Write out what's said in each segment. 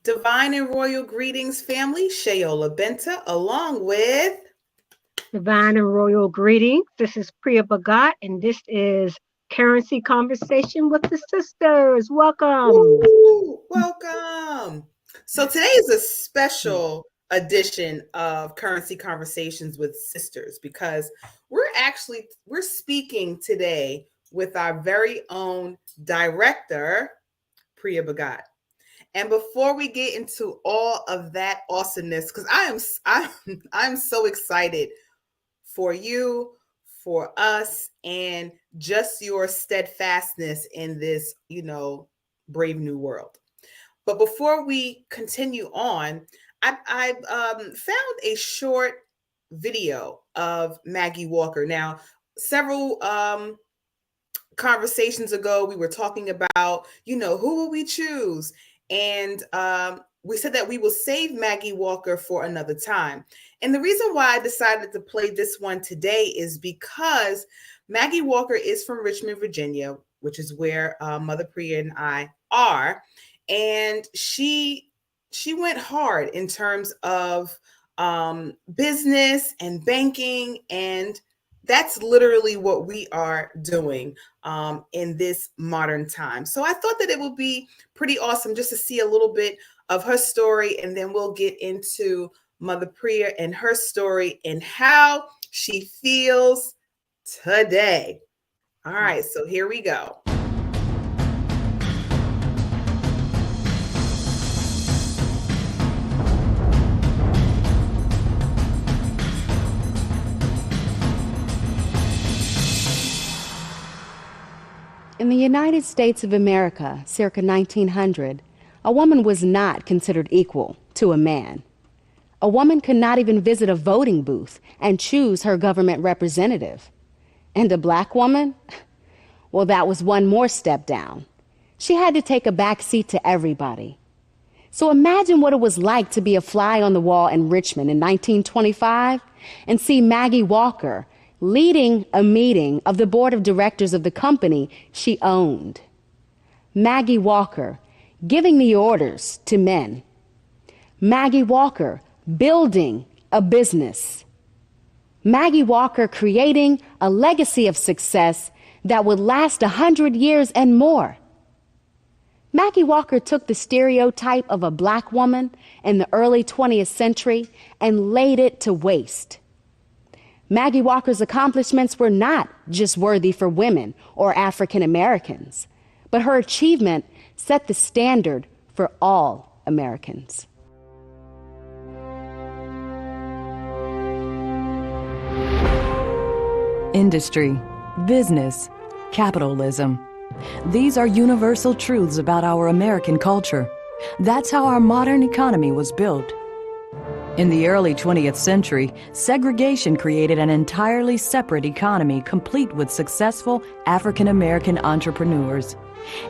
Divine and royal greetings, family. Shayola Benta, along with Divine and royal greetings. This is Priya Bhagat, and this is Currency Conversation with the Sisters. Welcome. Woo, welcome. So today is a special edition of Currency Conversations with Sisters because we're speaking today with our very own director, Priya Bhagat. And before we get into all of that awesomeness, because I'm so excited for you, for us, and just your steadfastness in this, brave new world. But before we continue on, I found a short video of Maggie Walker. Now, several conversations ago, we were talking about, who will we choose? And we said that we will save Maggie Walker for another time. And the reason why I decided to play this one today is because Maggie Walker is from Richmond, Virginia, which is where Mother Priyah and I are. And she went hard in terms of business and banking, and that's literally what we are doing in this modern time. So I thought that it would be pretty awesome just to see a little bit of her story, and then we'll get into Mother Priyah and her story and how she feels today. All right, so here we go. In the United States of America, circa 1900, a woman was not considered equal to a man. A woman could not even visit a voting booth and choose her government representative. And a black woman? Well, that was one more step down. She had to take a back seat to everybody. So imagine what it was like to be a fly on the wall in Richmond in 1925 and see Maggie Walker leading a meeting of the board of directors of the company she owned. Maggie Walker giving the orders to men. Maggie Walker building a business. Maggie Walker creating a legacy of success that would last 100 years and more. Maggie Walker took the stereotype of a black woman in the early 20th century and laid it to waste. Maggie Walker's accomplishments were not just worthy for women or African Americans, but her achievement set the standard for all Americans. Industry, business, capitalism. These are universal truths about our American culture. That's how our modern economy was built. In the early 20th century, segregation created an entirely separate economy complete with successful African American entrepreneurs.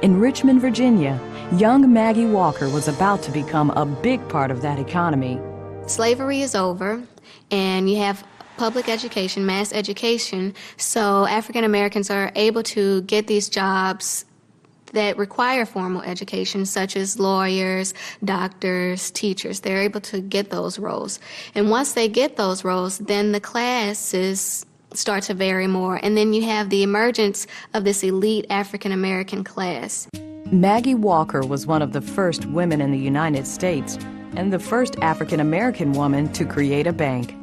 In Richmond, Virginia, young Maggie Walker was about to become a big part of that economy. Slavery is over, and you have public education, mass education, so African Americans are able to get these jobs that require formal education, such as lawyers, doctors, teachers. They're able to get those roles. And once they get those roles, then the classes start to vary more. And then you have the emergence of this elite African American class. Maggie Walker was one of the first women in the United States and the first African American woman to create a bank.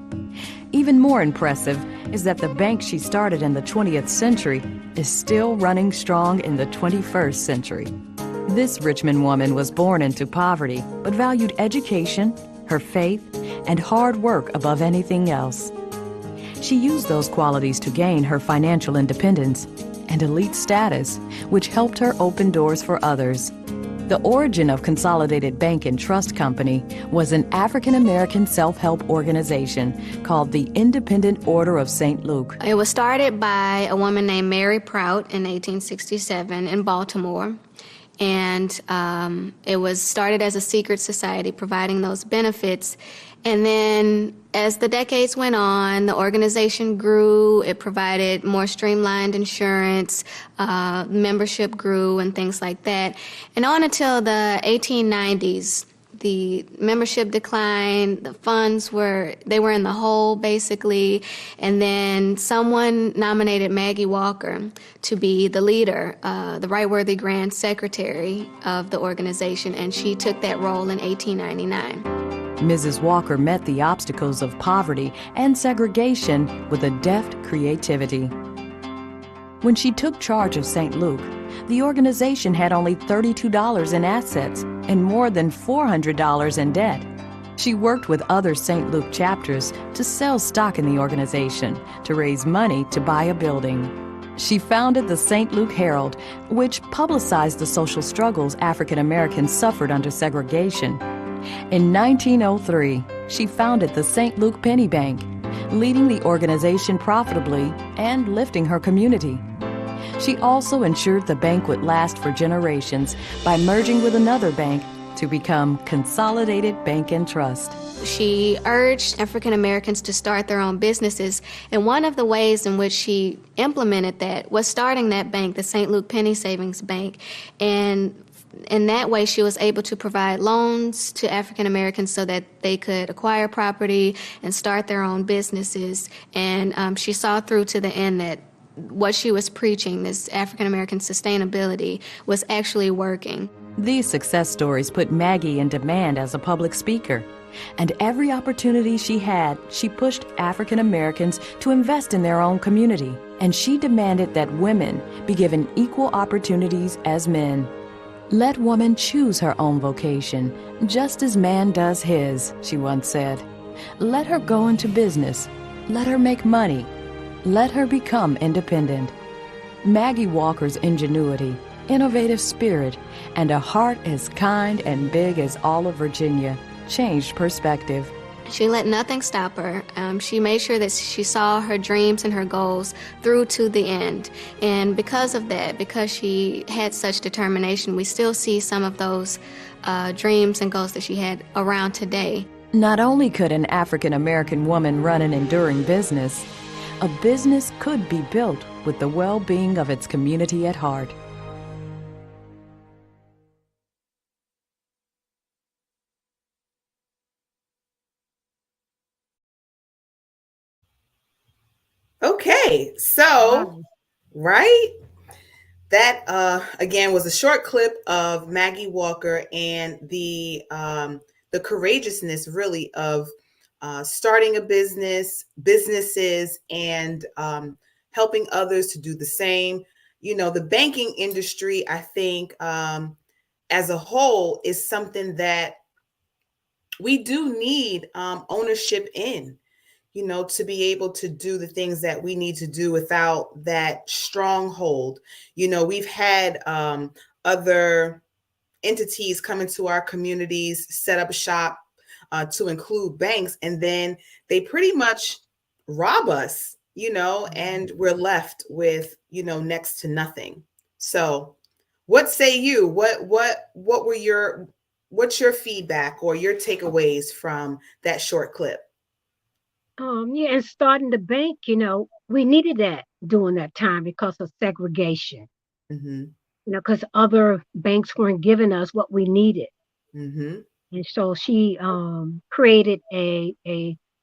Even more impressive is that the bank she started in the 20th century is still running strong in the 21st century. This Richmond woman was born into poverty, but valued education, her faith, and hard work above anything else. She used those qualities to gain her financial independence and elite status, which helped her open doors for others. The origin of Consolidated Bank and Trust Company was an African-American self-help organization called the Independent Order of St. Luke. It was started by a woman named Mary Prout in 1867 in Baltimore. And it was started as a secret society providing those benefits. And then as the decades went on, the organization grew. It provided more streamlined insurance, membership grew, and things like that. And on until the 1890s, the membership declined, the funds were in the hole basically, and then someone nominated Maggie Walker to be the leader, the Right Worthy Grand Secretary of the organization, and she took that role in 1899. Mrs. Walker met the obstacles of poverty and segregation with a deft creativity. When she took charge of St. Luke, the organization had only $32 in assets and more than $400 in debt. She worked with other St. Luke chapters to sell stock in the organization to raise money to buy a building. She founded the St. Luke Herald, which publicized the social struggles African Americans suffered under segregation. In 1903, she founded the St. Luke Penny Bank, leading the organization profitably and lifting her community. She also ensured the bank would last for generations by merging with another bank to become Consolidated Bank and Trust. She urged African Americans to start their own businesses, and one of the ways in which she implemented that was starting that bank, the St. Luke Penny Savings Bank, and in that way she was able to provide loans to African Americans so that they could acquire property and start their own businesses, and she saw through to the end that what she was preaching, this African American sustainability, was actually working. These success stories put Maggie in demand as a public speaker. And every opportunity she had, she pushed African Americans to invest in their own community. And she demanded that women be given equal opportunities as men. Let woman choose her own vocation, just as man does his, she once said. Let her go into business. Let her make money. Let her become independent. Maggie Walker's ingenuity, innovative spirit, and a heart as kind and big as all of Virginia changed perspective. She let nothing stop her. She made sure that she saw her dreams and her goals through to the end. And because of that, because she had such determination, we still see some of those dreams and goals that she had around today. Not only could an African American woman run an enduring business, a business could be built with the well-being of its community at heart. Okay, so, right? That, again, was a short clip of Maggie Walker and the courageousness, really, of starting a businesses, and helping others to do the same. You know, the banking industry, I think, as a whole, is something that we do need ownership in, you know, to be able to do the things that we need to do without that stronghold. You know, we've had other entities come into our communities, set up shop to include banks, and then they pretty much rob us, you know, and we're left with, you know, next to nothing. So what say you? What's your feedback or your takeaways from that short clip? Yeah, and starting the bank, you know, we needed that during that time because of segregation. Mm-hmm. You know, because other banks weren't giving us what we needed. Mm-hmm. And so she created a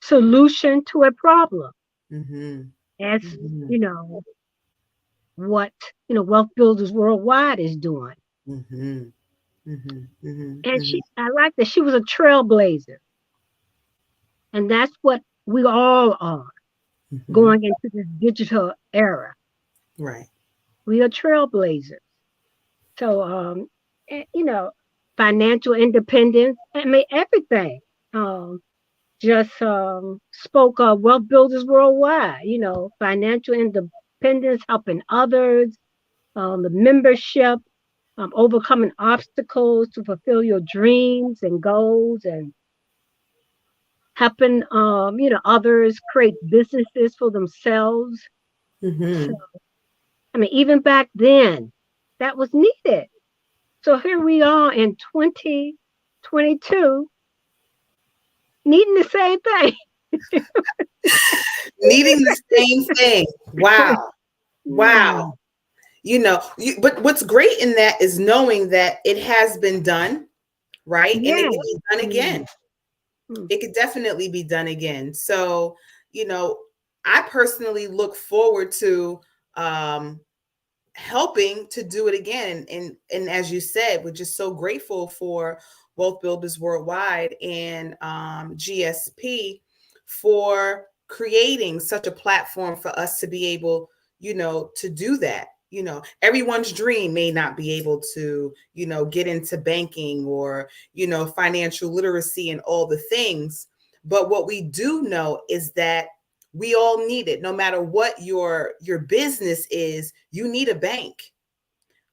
solution to a problem. Mm-hmm. As Mm-hmm. you know, what Wealth Builders Worldwide is doing. Mm-hmm. Mm-hmm. Mm-hmm. And I like that she was a trailblazer. And that's what we all are Mm-hmm. going into this digital era. Right. We are trailblazers. So, you know, financial independence, I mean, everything. Just spoke of Wealth Builders Worldwide, you know, financial independence, helping others, the membership, overcoming obstacles to fulfill your dreams and goals, and helping, others create businesses for themselves. Mm-hmm. So, I mean, even back then, that was needed. So here we are in 2022, needing the same thing. Needing the same thing. Wow. Wow. You know, but what's great in that is knowing that it has been done, right? And it Yeah. can be done again. Mm-hmm. It could definitely be done again. So, I personally look forward to helping to do it again. And as you said, we're just so grateful for both Builders Worldwide and GSP for creating such a platform for us to be able, to do that. Everyone's dream may not be able to, get into banking or, financial literacy and all the things. But what we do know is that we all need it. No matter what your business is, you need a bank,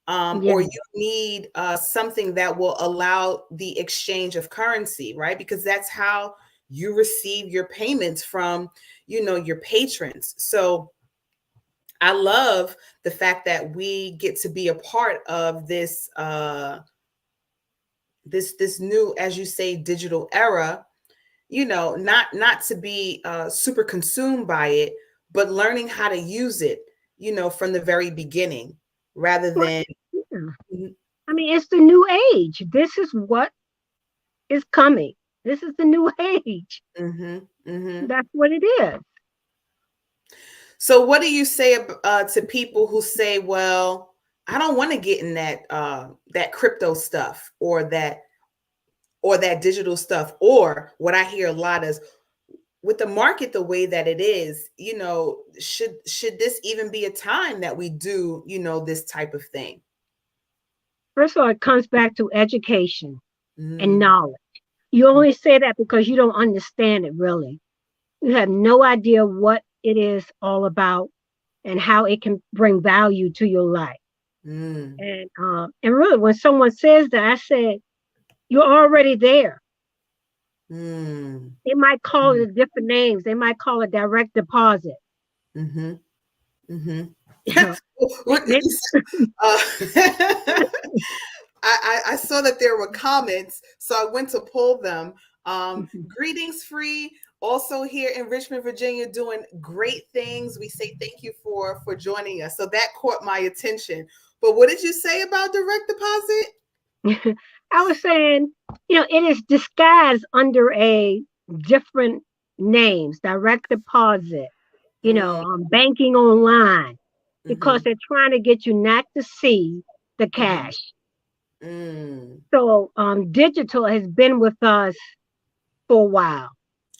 Yeah. or you need something that will allow the exchange of currency, right? Because that's how you receive your payments from, your patrons. So I love the fact that we get to be a part of this this new, as you say, digital era. Not to be super consumed by it, but learning how to use it, from the very beginning, rather Well, than. yeah. Mhm, I mean, it's the new age. This is what is coming. This is the new age. mhm, mhm. That's what it is. So, what do you say to people who say, "Well, I don't want to get in that crypto stuff or that digital stuff," or what I hear a lot is, with the market the way that it is, should this even be a time that we do, this type of thing? First of all, it comes back to education and Mm, knowledge. You only say that because you don't understand it really. You have no idea what it is all about and how it can bring value to your life. mm, And really, when someone says that, I said, you're already there. mm, They might call mm, it different names. They might call it direct deposit. mhm, mhm. You know, they, What they, I saw that there were comments, so I went to pull them. Greetings, Free. Also here in Richmond, Virginia, doing great things. We say thank you for joining us. So that caught my attention. But what did you say about direct deposit? I was saying, it is disguised under a different names, direct deposit, Mm, banking online, because mm-hmm, they're trying to get you not to see the mm-hmm, cash. mm, So digital has been with us for a while,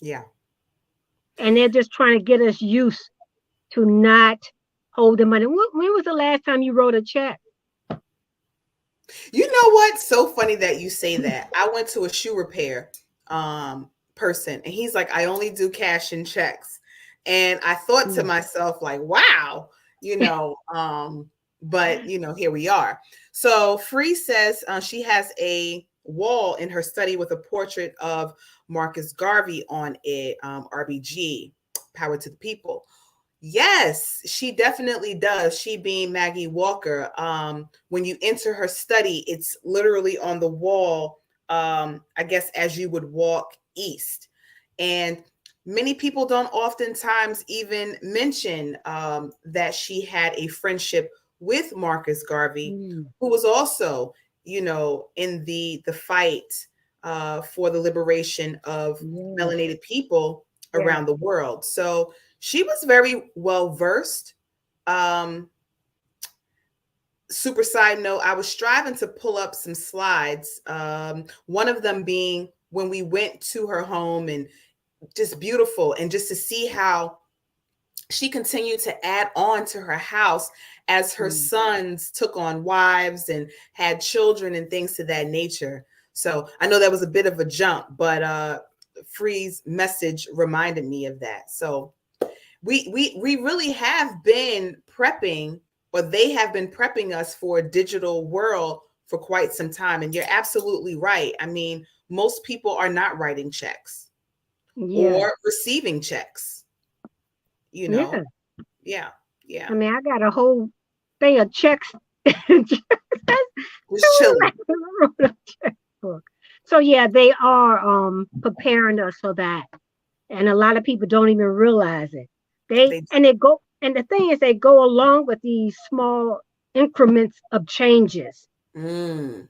yeah. and they're just trying to get us used to not hold the money. When was the last time you wrote a check? You know what? So funny that you say that. I went to a shoe repair person, and he's like, I only do cash and checks. And I thought to Mm. myself, like, wow, but here we are. So Free says she has a wall in her study with a portrait of Marcus Garvey on it, RBG, power to the people. Yes, she definitely does. She being Maggie Walker. When you enter her study, it's literally on the wall, I guess, as you would walk east. And many people don't oftentimes even mention that she had a friendship with Marcus Garvey, Mm. who was also, in the fight for the liberation of Yes, melanated people yes. around the world. So she was very well versed. Um, Super side note, I was striving to pull up some slides. One of them being when we went to her home, and just beautiful, and just to see how she continued to add on to her house as her Mm. sons took on wives and had children and things to that nature. So I know that was a bit of a jump, but Free's message reminded me of that. So we really have been prepping, or they have been prepping us for a digital world for quite some time. And you're absolutely right. I mean, most people are not writing checks Yes, or receiving checks, you know. yeah. Yeah, I yeah. mean, I got a whole thing of checks. I Just chilling. wrote a checkbook. So yeah, they are preparing us for that. And a lot of people don't even realize it. They And the thing is they go along with these small increments of changes. mm,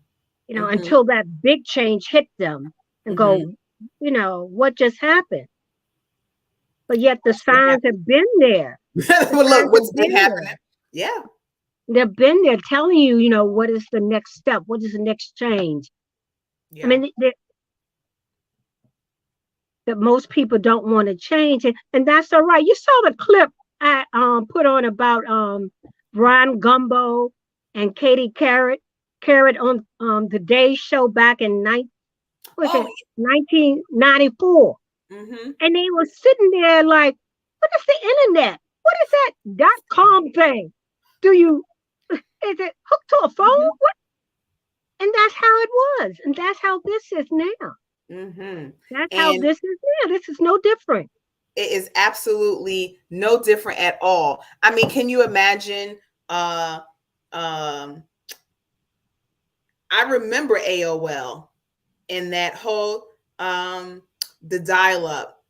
until that big change hit them and go, what just happened? But yet the signs have been there. Well, look, what's been happening? Yeah. They've been there telling you, what is the next step? What is the next change? Yeah. I mean, that most people don't want to change it, and that's all right. You saw the clip I put on about Brian Gumbo and Katie Carrot on the Day Show back in 1994. Mm-hmm. And they were sitting there like, what is the internet? What is that .com thing? Is it hooked to a phone? What? And that's how it was. And that's how this is now. That's how this is now. This is no different. It is absolutely no different at all. I mean, can you imagine? I remember AOL and that whole the dial-up,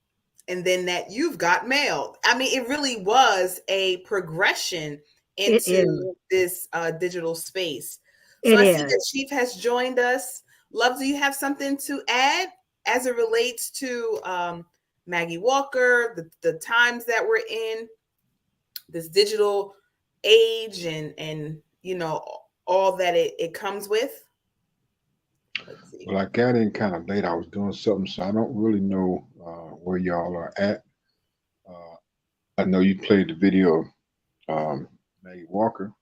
and then that you've got mail. I mean, it really was a progression into this digital space. So I see that Chief has joined us. Love, do you have something to add as it relates to Maggie Walker, the times that we're in, this digital age, and all that it comes with? Let's see. Well, I got in kind of late. I was doing something, so I don't really know where y'all are at. I know you played the video of Maggie Walker,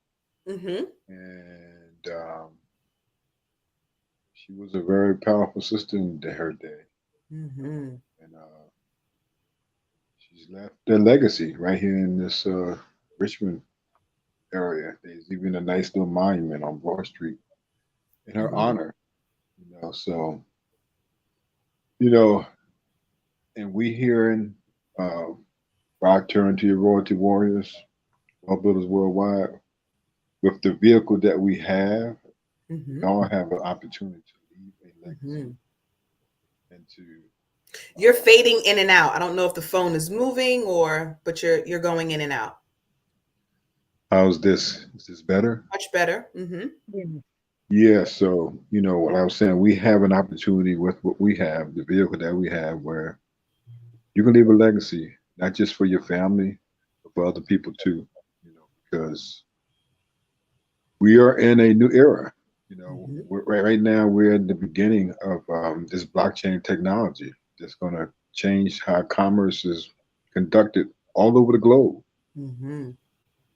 and she was a very powerful sister in her day, and she's left a legacy right here in this Richmond area. There's even a nice little monument on Broad Street in her honor. So and we hearing I turn to your royalty warriors, all builders worldwide, with the vehicle that we have, we all have an opportunity to leave a legacy and to. You're fading in and out. I don't know if the phone is moving but you're going in and out. How's this? Is this better? Much better. Yeah. So what I was saying, we have an opportunity with what we have, the vehicle that we have, where you can leave a legacy, not just for your family, but for other people too. Because we are in a new era. Right now we're in the beginning of this blockchain technology that's going to change how commerce is conducted all over the globe.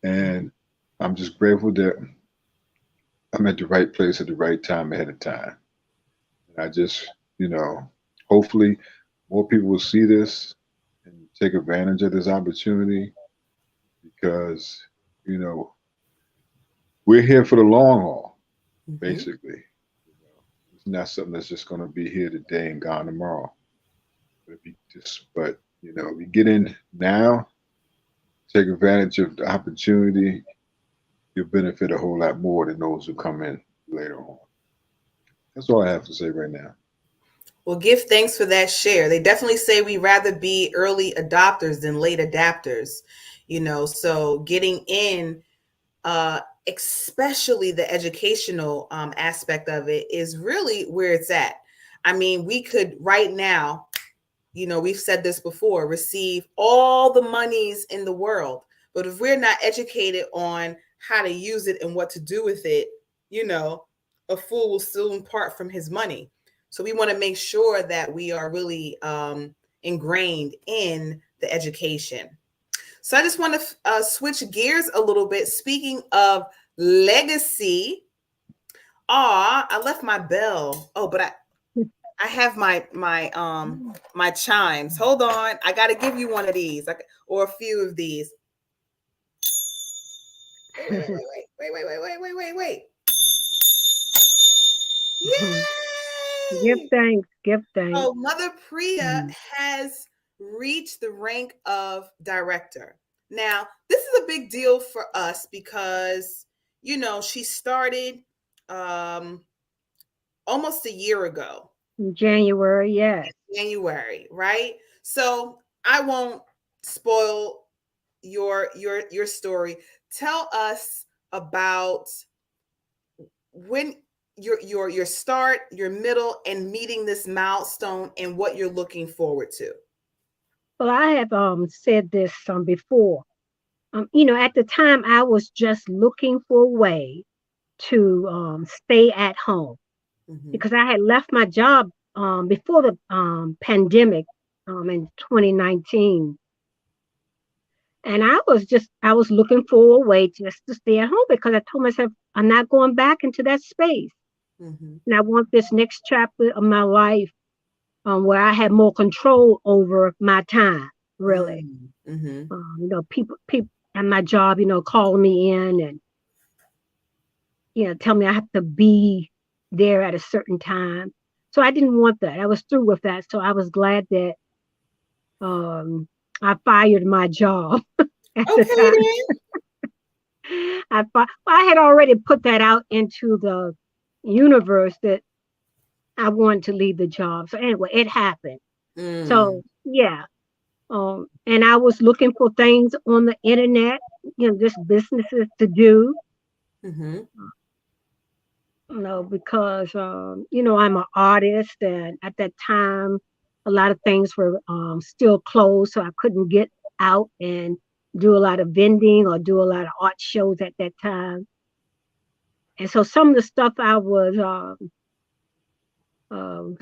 And I'm just grateful that I'm at the right place at the right time ahead of time. And I just, hopefully more people will see this and take advantage of this opportunity, because, we're here for the long haul, basically. It's not something that's just going to be here today and gone tomorrow. But if you get in now, take advantage of the opportunity, you'll benefit a whole lot more than those who come in later on. That's all I have to say right now. Well, give thanks for that share. They definitely say we rather be early adopters than late adapters, so getting in, especially the educational aspect of it, is really where it's at. I mean, we could right now, we've said this before, receive all the monies in the world, but if we're not educated on how to use it and what to do with it, a fool will soon part from his money. So we want to make sure that we are really ingrained in the education. So I just want to switch gears a little bit. Speaking of legacy, I left my bell. Oh, but I have my chimes. Hold on, I got to give you one of these, or a few of these. Wait. Yay! Give thanks. Give thanks. So Mother Priyah has reached the rank of director. Now, this is a big deal for us because, she started almost a year ago. In January, yes. January, right? So I won't spoil your story. Tell us about when your start, your middle, and meeting this milestone and what you're looking forward to? Well, I have said this before. At the time, I was just looking for a way to stay at home Mm-hmm. because I had left my job before the pandemic in 2019. And I was looking for a way just to stay at home because I told myself I'm not going back into that space. Mm-hmm. And I want this next chapter of my life where I have more control over my time, really. Mm-hmm. People at my job, calling me in and, tell me I have to be there at a certain time. So I didn't want that. I was through with that. So I was glad that I fired my job at the Okay, time. then. I had already put that out into the universe that I wanted to leave the job. So anyway, it happened. Mm. So yeah. And I was looking for things on the internet, just businesses to do, Mm-hmm. because, I'm an artist. And at that time, a lot of things were still closed. So I couldn't get out and do a lot of vending or do a lot of art shows at that time. And so some of the stuff I was um,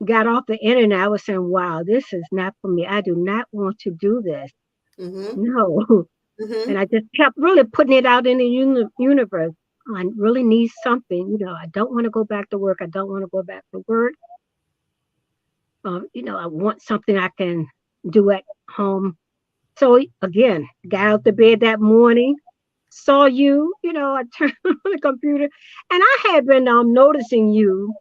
got off the internet, I was saying, wow, this is not for me. I do not want to do this. Mm-hmm. No. Mm-hmm. And I just kept really putting it out in the universe. I really need something. I don't want to go back to work. I don't want to go back to work. I want something I can do at home. So again, got out the bed that morning, saw you, I turned on the computer, and I had been noticing you,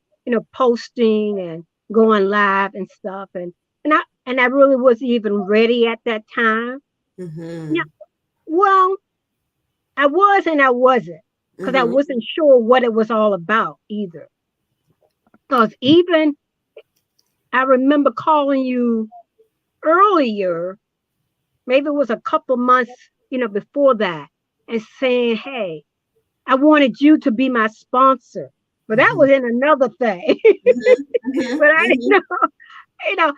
posting and going live and stuff, and I really wasn't even ready at that time. Yeah, Mm-hmm. well, I was and I wasn't, because I Mm-hmm. wasn't sure what it was all about either. Because even I remember calling you earlier, maybe it was a couple months, before that, and saying, hey, I wanted you to be my sponsor. But that Mm-hmm. was in another thing. Mm-hmm. But I didn't Mm-hmm. you know,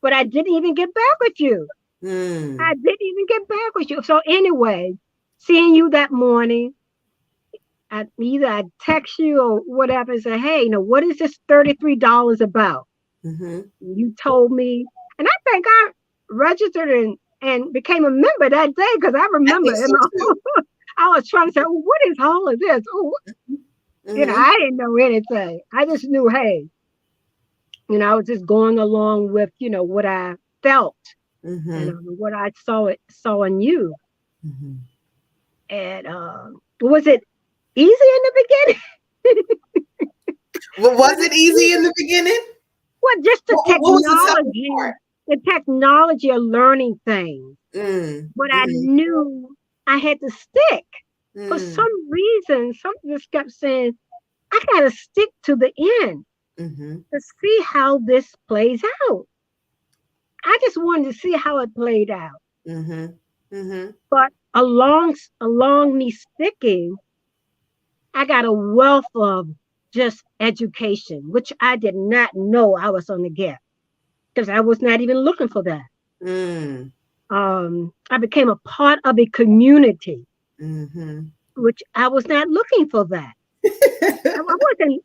but I didn't even get back with you. I Mm. didn't even get back with you. So anyway, seeing you that morning, I text you or whatever and say, hey, what is this $33 about? Mm-hmm. You told me, and I think I registered and became a member that day because I I remember think so too. I was trying to say, well, what is all of this? Oh, Mm-hmm. I didn't know anything. I just knew, hey, I was just going along with, what I felt and Mm-hmm. what I saw in you. Mm-hmm. And was it easy in the beginning? Well, Was was it it easy in easy? the beginning? Well, just What was the toughest part? the technology of learning things. Mm. But I Mm-hmm. knew I had to stick. For Mm. some reason, something just kept saying, I got to stick to the end Mm-hmm. to see how this plays out. I just wanted to see how it played out. Mm-hmm. Mm-hmm. But along me sticking, I got a wealth of just education, which I did not know I was going to get because I was not even looking for that. Mm. I became a part of a community, Mm-hmm. which I was not looking for that. I wasn't,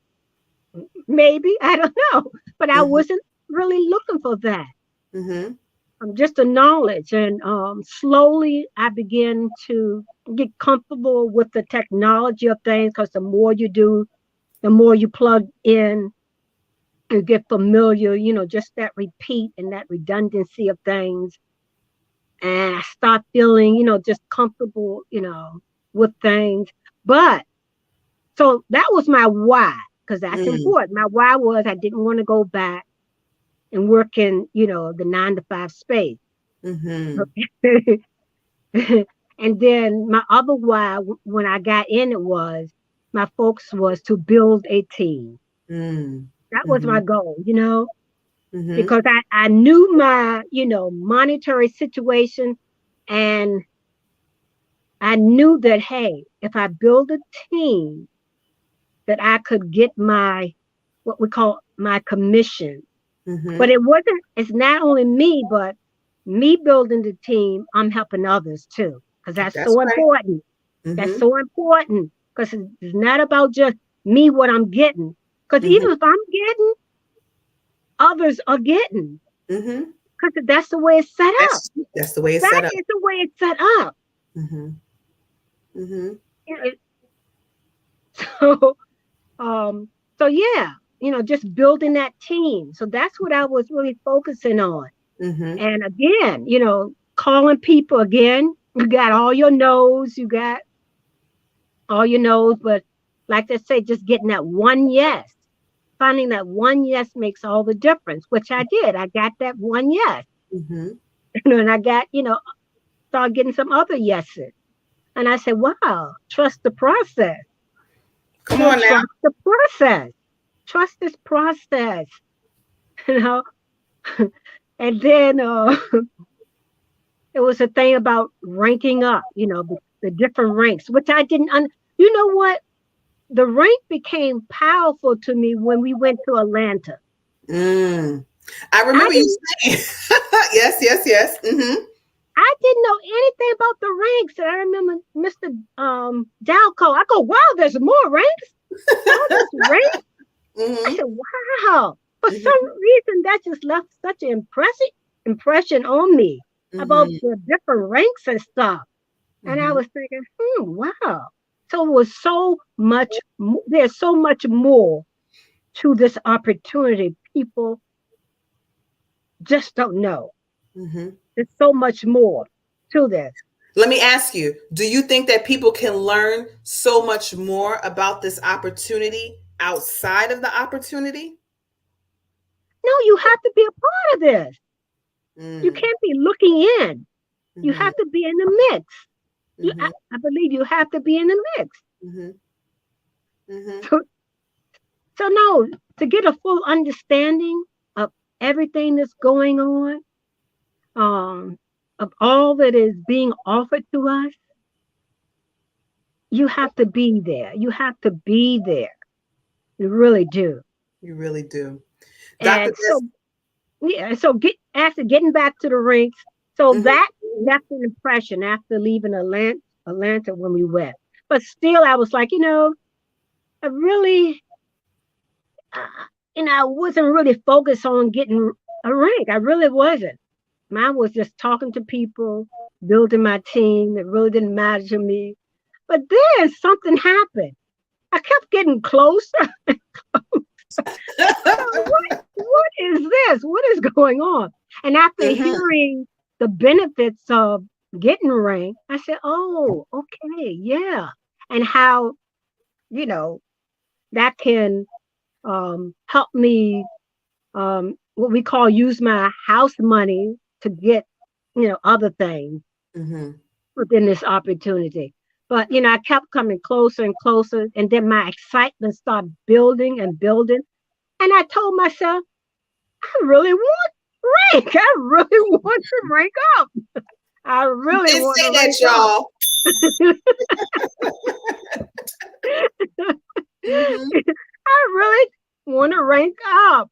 maybe, I don't know, but I Mm-hmm. wasn't really looking for that. Mm-hmm. Just the knowledge. And slowly I began to get comfortable with the technology of things because the more you do, the more you plug in, you get familiar, just that repeat and that redundancy of things. And I start feeling, just comfortable, with things. But so that was my why, because that's Mm. important. My why was I didn't want to go back and work in, the 9 to 5 space. Mm-hmm. And then my other why, when I got in, it was my folks was to build a team. Mm. That was Mm-hmm. my goal, Mm-hmm. because I knew my, monetary situation, and I knew that, hey, if I build a team, that I could get what we call my commission. Mm-hmm. But it's not only me, but me building the team, I'm helping others too. Because that's That's so right. important. That's Mm-hmm. so important. Because it's not about just me, what I'm getting. Because Mm-hmm. even if I'm getting, others are getting. Mm-hmm. Because that's the way it's set up. That's the way it's That set up. is the way it's set up. Mm-hmm. Mm-hmm. It- so, um, so yeah, just building that team. So that's what I was really focusing on. Mm-hmm. And again, calling people again. You got all your no's, but like they say, just getting that one yes. Finding that one yes makes all the difference, which I did. I got that one yes. Mm-hmm. And I got, started getting some other yeses. And I said, wow, trust the process. Come on now. Trust the process. Trust this process. You know. And then it was a thing about ranking up, the different ranks, which I didn't. You know what? The rank became powerful to me when we went to Atlanta. I remember you saying, yes, yes, yes. Mm-hmm. I didn't know anything about the ranks. And I remember Mr. Dalco. I go, wow, there's more ranks. All this ranks. Mm-hmm. I said, wow. For some reason, that just left such an impression on me about the different ranks and stuff. And I was thinking, wow. So it was so much, there's so much more to this opportunity. People just don't know. There's so much more to this. Let me ask you, do you think that people can learn so much more about this opportunity outside of the opportunity? No, you have to be a part of this. You can't be looking in. You have to be in the mix. I believe you have to be in the mix. So no, to get a full understanding of everything that's going on, of all that is being offered to us, you have to be there. You have to be there. You really do. You really do. And so, yeah, so after getting back to the rinks, so that left an impression after leaving Atlanta when we went. But still, I was like, I really, I wasn't really focused on getting a rank. I really wasn't. Mine was just talking to people, building my team. It really didn't matter to me. But then something happened. I kept getting closer and closer. What is this? What is going on? And after hearing the benefits of getting ranked, I said, oh, okay, yeah. And how, that can help me, what we call use my house money to get, other things within this opportunity. But, I kept coming closer and closer. And then my excitement started building and building. And I told myself, I really want rank. I really want to rank up. I really want to rank y'all. I really want to rank up.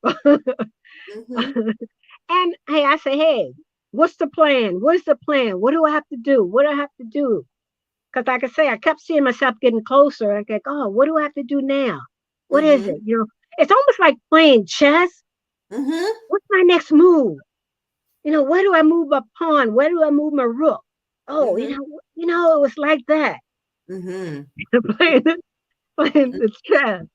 And hey, I say, hey, what's the plan? What's the plan? What do I have to do? What do I have to do? Because like I say, I kept seeing myself getting closer. I get, oh, what do I have to do now? What is it? It's almost like playing chess. What's my next move? Where do I move my pawn? Where do I move my rook? Oh, it was like that. Playing the chess.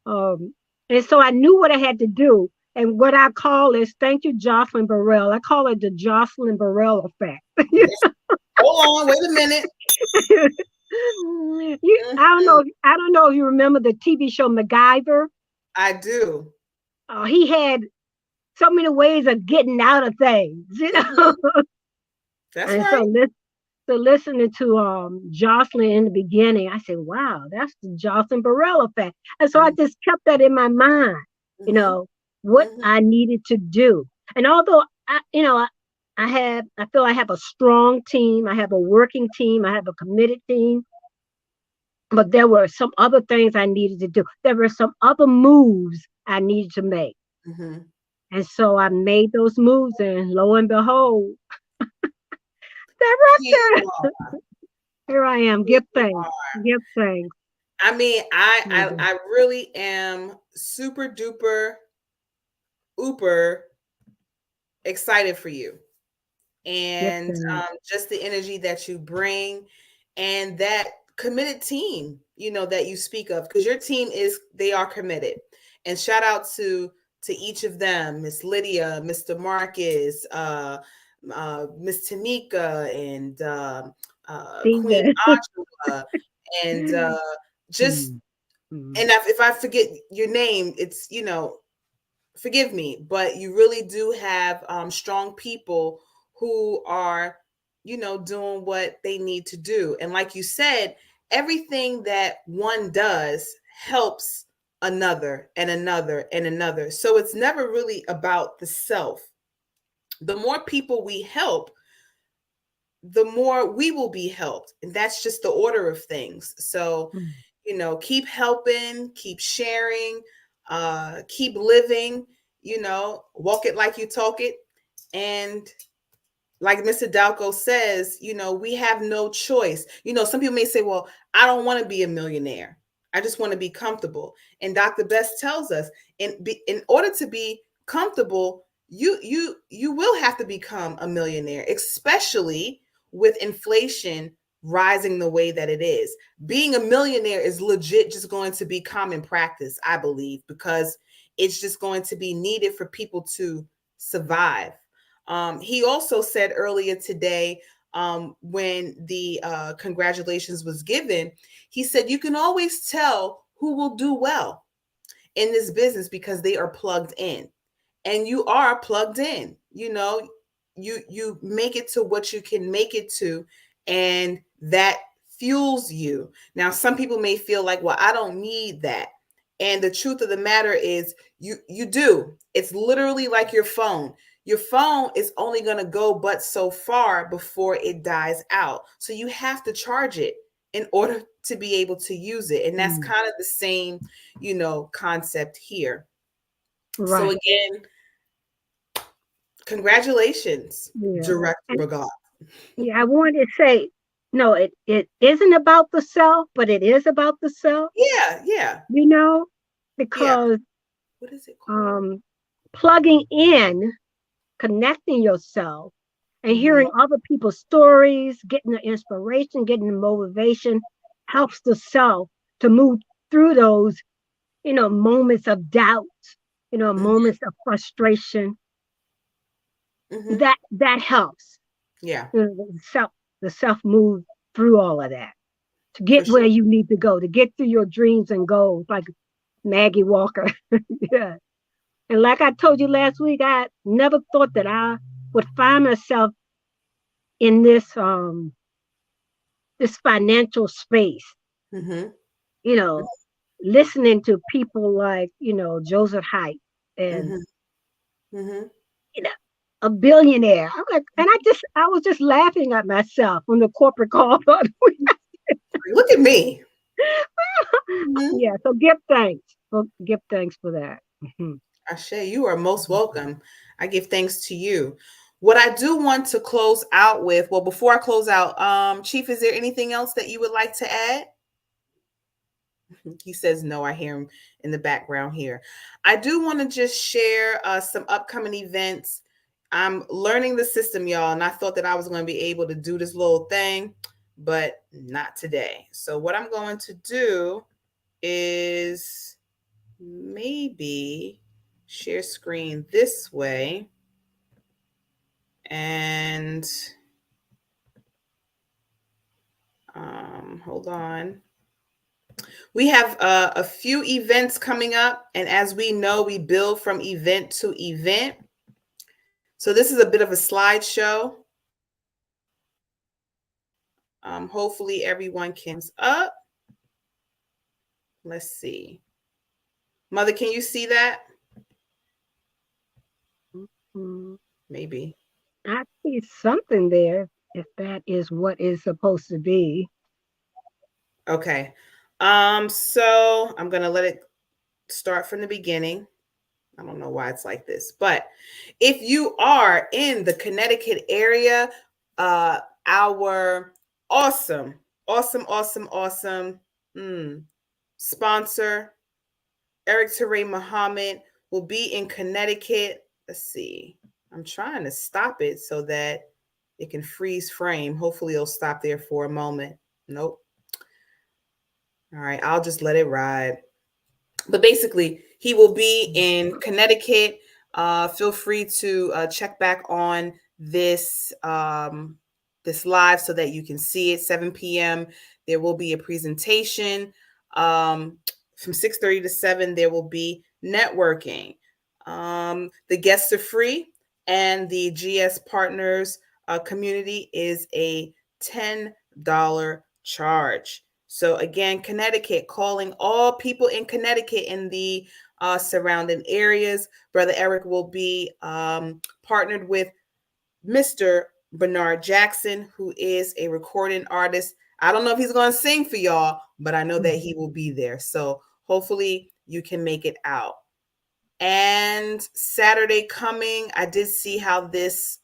And so I knew what I had to do. And what I call is, thank you, Jocelyn Burrell. I call it the Jocelyn Burrell effect. Hold on, wait a minute. I don't know if you remember the TV show MacGyver. I do. He had so many ways of getting out of things, That's and right. so listening to Jocelyn in the beginning, I said, wow, that's the Jocelyn Burrell effect. And so I just kept that in my mind, what I needed to do. And although I feel I have a strong team, I have a working team, I have a committed team, but there were some other things I needed to do. There were some other moves I needed to make. Mm-hmm. And so I made those moves, and lo and behold, Here director, you are. here I am. Here Give you thanks. are. Give thanks. I mean, Mhm. I really am super duper ooper excited for you. Give And thanks. just the energy that you bring and that committed team, that you speak of, because your team they are committed. And shout out to each of them, Miss Lydia, Mr. Marcus, Miss Tamika, and Queen Stephen. Angela, and just Mm, mm, and if I forget your name, it's forgive me, but you really do have strong people who are, doing what they need to do. And like you said, everything that one does helps another and another and another. So it's never really about the self. The more people we help, the more we will be helped. And that's just the order of things. So, mm. keep helping, keep sharing, keep living, walk it like you talk it. And like Mr. Dalco says, we have no choice. Some people may say, well, I don't want to be a millionaire. I just want to be comfortable. And Dr. Best tells us in order to be comfortable, you will have to become a millionaire, especially with inflation rising the way that it is. Being a millionaire is legit just going to be common practice, I believe, because it's just going to be needed for people to survive. He also said earlier today, when the congratulations was given, he said, you can always tell who will do well in this business because they are plugged in. And you are plugged in. You make it to what you can make it to, and that fuels you. Now some people may feel like, well, I don't need that. And the truth of the matter is, you do. It's literally like your phone. Your phone is only going to go but so far before it dies out. So you have to charge it in order to be able to use it. And that's Mm. kind of the same, concept here. So Right. again, congratulations, Yeah. Director And Bagat. yeah, I wanted to say, no, it isn't about the self, but it is about the self, Yeah, yeah, you know, yeah. because What is it called? um plugging in, connecting yourself and Mm-hmm, hearing other people's stories, getting the inspiration, getting the motivation helps the self to move through those, moments of doubt, mm-hmm, moments of frustration. mm-hmm. That helps. Yeah, The self move through all of that to for get where sure. you need to go, to get through your dreams and goals, like Maggie Walker. Yeah. And like I told you last week, I never thought that I would find myself in this financial space, Mm-hmm, you know, listening to people like, Joseph Haidt and, mm-hmm, mm-hmm. you know, a billionaire. I'm like, and I was just laughing at myself on the corporate call. Look at me. Mm-hmm. Yeah, so give thanks. Give thanks for that. Mhm. Ashe, you are most welcome. I give thanks to you. What I do want to close out with, well, before I close out, Chief, is there anything else that you would like to add? He says no. I hear him in the background here. I do want to just share some upcoming events. I'm learning the system, y'all, and I thought that I was going to be able to do this little thing, but not today. So what I'm going to do is maybe share screen this way, and hold on. We have a few events coming up, and as we know, we build from event to event. So this is a bit of a slideshow. Hopefully everyone can up. Let's see. Mother, can you see that? Mm, Maybe. I see something there, if that is what is supposed to be. Okay. So I'm gonna let it start from the beginning. I don't know why it's like this, but if you are in the Connecticut area, our awesome, awesome, awesome, awesome sponsor, Eric Teray Muhammad, will be in Connecticut. Let's see. I'm trying to stop it so that it can freeze frame. Hopefully it'll stop there for a moment. Nope. All right, I'll just let it ride. But basically, he will be in Connecticut. Feel free to check back on this this live so that you can see it. 7 p.m. There will be a presentation. From 6:30 to 7, there will be networking. The guests are free, and the GS Partners community is a $10 charge. So again, Connecticut, calling all people in Connecticut in the surrounding areas. Brother Eric will be partnered with Mr. Bernard Jackson, who is a recording artist. I don't know if he's going to sing for y'all, but I know that he will be there. So hopefully you can make it out. And Saturday coming, I did see how this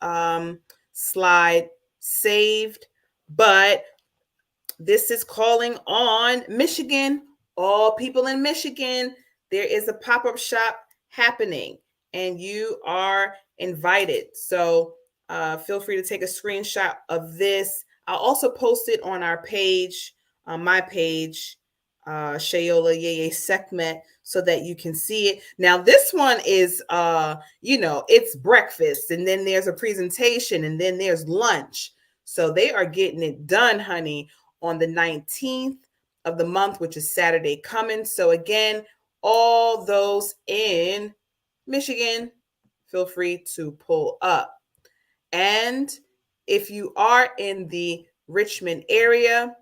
slide saved, but this is calling on Michigan. All people in Michigan, there is a pop-up shop happening and you are invited. So feel free to take a screenshot of this. I'll also post it on our page, on my page, Shayola Yeye Sekhmet, so that you can see it. Now, this one is, it's breakfast, and then there's a presentation, and then there's lunch. So they are getting it done, honey, on the 19th of the month, which is Saturday coming. So again, all those in Michigan, feel free to pull up. And if you are in the Richmond area,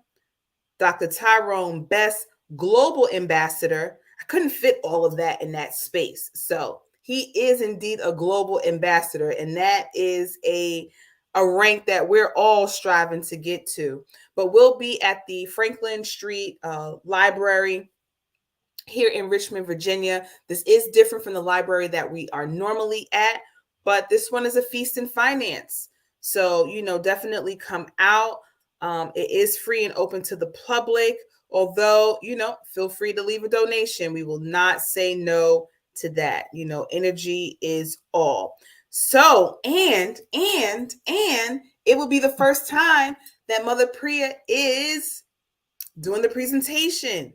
Dr. Tyrone Best, Global Ambassador. I couldn't fit all of that in that space. So he is indeed a global ambassador, and that is a rank that we're all striving to get to. But we'll be at the Franklin Street Library here in Richmond, Virginia. This is different from the library that we are normally at, but this one is a feast in finance. So, definitely come out. It is free and open to the public, although, feel free to leave a donation. We will not say no to that. Energy is all. So, and it will be the first time that Mother Priyah is doing the presentation.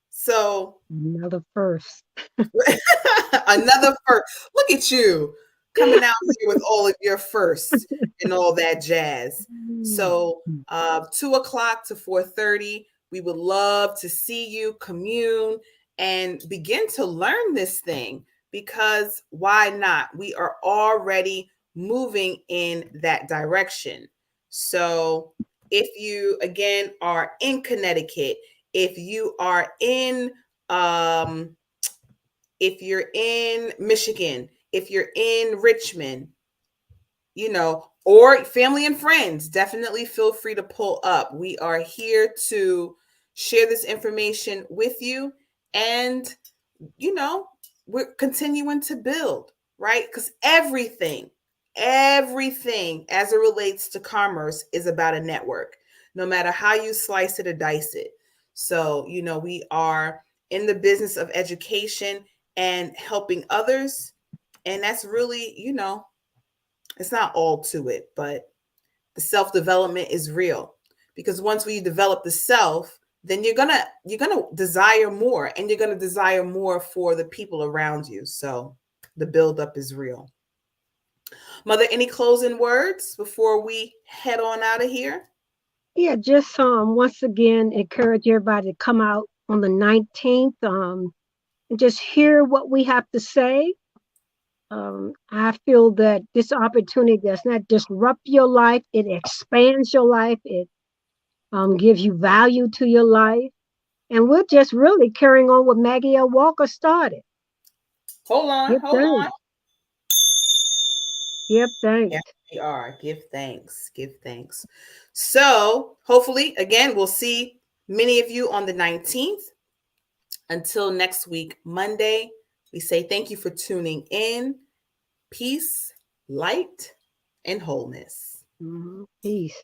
So another first. another first. Look at you coming out here with all of your firsts and all that jazz. So 2:00 to 4:30, we would love to see you, commune, and begin to learn this thing, because why not? We are already moving in that direction. So if you, again, are in Connecticut, if you are in if you're in Michigan, if you're in Richmond, or family and friends, definitely feel free to pull up. We are here to share this information with you, and we're continuing to build, right? Because everything as it relates to commerce is about a network, no matter how you slice it or dice it. So, we are in the business of education and helping others. And that's really, it's not all to it, but the self-development is real, because once we develop the self, then you're gonna desire more, and you're gonna desire more for the people around you. So the buildup is real. Mother, any closing words before we head on out of here? Yeah, just once again encourage everybody to come out on the 19th and just hear what we have to say. I feel that this opportunity does not disrupt your life; it expands your life. It gives you value to your life, and we're just really carrying on what Maggie Walker started. Hold on. Give thanks. Yeah, we are. Give thanks. So hopefully, again, we'll see many of you on the 19th. Until next week, Monday, we say thank you for tuning in. Peace, light, and wholeness. Peace.